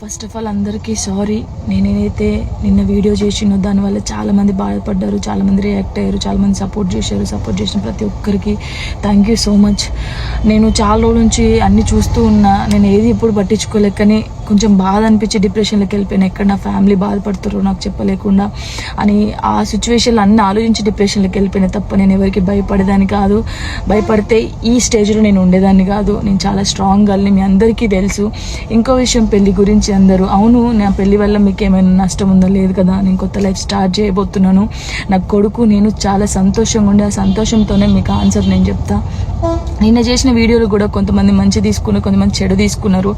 First of all అందరికీ sorry. నేనైతే నిన్న వీడియో చేసినో దానివల్ల చాలామంది బాధపడ్డారు, చాలామంది రియాక్ట్ అయ్యారు, చాలామంది సపోర్ట్ చేశారు. సపోర్ట్ చేసిన ప్రతి ఒక్కరికి థ్యాంక్ యూ సో మచ్. నేను చాలా రోజుల నుంచి అన్నీ చూస్తూ ఉన్నా, నేను ఏది ఎప్పుడు పట్టించుకోలేక, కానీ కొంచెం బాధ అనిపించి డిప్రెషన్లోకి వెళ్ళిపోయాను. ఎక్కడ నా ఫ్యామిలీ బాధపడుతారో నాకు చెప్పలేకుండా అని ఆ సిచ్యువేషన్లో అన్నీ ఆలోచించి డిప్రెషన్లోకి వెళ్ళిపోయినా తప్ప నేను ఎవరికి భయపడేదాన్ని కాదు. భయపడితే ఈ స్టేజ్లో నేను ఉండేదాన్ని కాదు. నేను చాలా స్ట్రాంగ్ గర్ల్ని, మీ అందరికీ తెలుసు. ఇంకో విషయం, పెళ్లి గురించి అందరూ అవును నా పెళ్లి వల్ల మీకు ఏమైనా నష్టం ఉందో లేదు కదా, నేను కొత్త లైఫ్ స్టార్ట్ చేయబోతున్నాను. నా కొడుకు నేను చాలా సంతోషంగా ఉండే, ఆ సంతోషంతోనే మీకు ఆన్సర్ నేను చెప్తా. నిన్న చేసిన వీడియోలు కూడా కొంతమంది మంచి తీసుకున్నారు, కొంతమంది చెడు తీసుకున్నారు.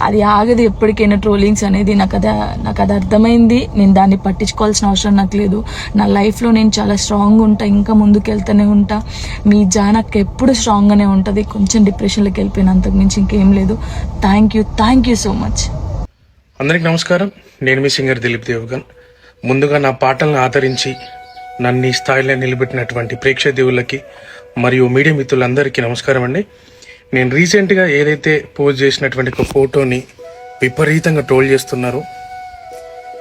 అది ఆగదు ఎప్పటికైనా ట్రోలింగ్స్ అనేది. నాకు అది అర్థమైంది. నేను దాన్ని పట్టించుకోవాల్సిన అవసరం నాకు లేదు. నా లైఫ్లో నేను చాలా స్ట్రాంగ్ ఉంటా, ఇంకా ముందుకు వెళ్తూనే ఉంటా. మీ జానక్ ఎప్పుడు స్ట్రాంగ్గానే ఉంటుంది. కొంచెం డిప్రెషన్లోకి వెళ్ళిపోయిన, అంతకు మించి ఇంకేం లేదు. Thank you so much. అందరికి నమస్కారం. నేను మీ సింగర్ దిలీప్ దేవగన్. ముందుగా నా పాటలను ఆదరించి నన్ను ఈ స్థాయిలో నిలబెట్టినటువంటి ప్రేక్షక దేవుళ్ళకి మరియు మీడియా మిత్రులందరికీ నమస్కారం అండి. నేను రీసెంట్గా ఏదైతే పోస్ట్ చేసినటువంటి ఒక ఫోటోని విపరీతంగా ట్రోల్ చేస్తున్నారు.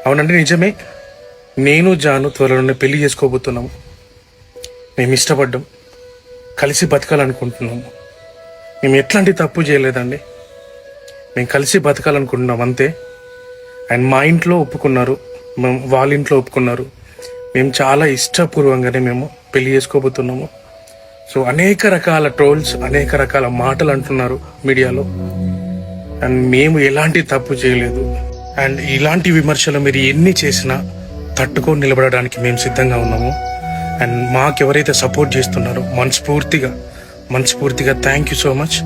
అవునండి, నిజమే. నేను జాను త్వరలోనే పెళ్లి చేసుకోబోతున్నాము. మేము ఇష్టపడ్డాం, కలిసి బతకాలనుకుంటున్నాము. మేము ఎట్లాంటి తప్పు చేయలేదండి. మేము కలిసి బతకాలనుకుంటున్నాం అంతే. అండ్ మా ఇంట్లో ఒప్పుకున్నారు, మేము వాళ్ళ ఇంట్లో ఒప్పుకున్నారు. మేము చాలా ఇష్టపూర్వకంగానే మేము పెళ్లి చేసుకోబోతున్నాము. సో అనేక రకాల ట్రోల్స్, అనేక రకాల మాటలు అంటున్నారు మీడియాలో. అండ్ మేము ఎలాంటి తప్పు చేయలేదు. అండ్ ఇలాంటి విమర్శలు మీరు ఎన్ని చేసినా తట్టుకొని నిలబడడానికి మేము సిద్ధంగా ఉన్నాము. అండ్ మాకెవరైతే సపోర్ట్ చేస్తున్నారో మనస్ఫూర్తిగా థ్యాంక్ యూ సో మచ్.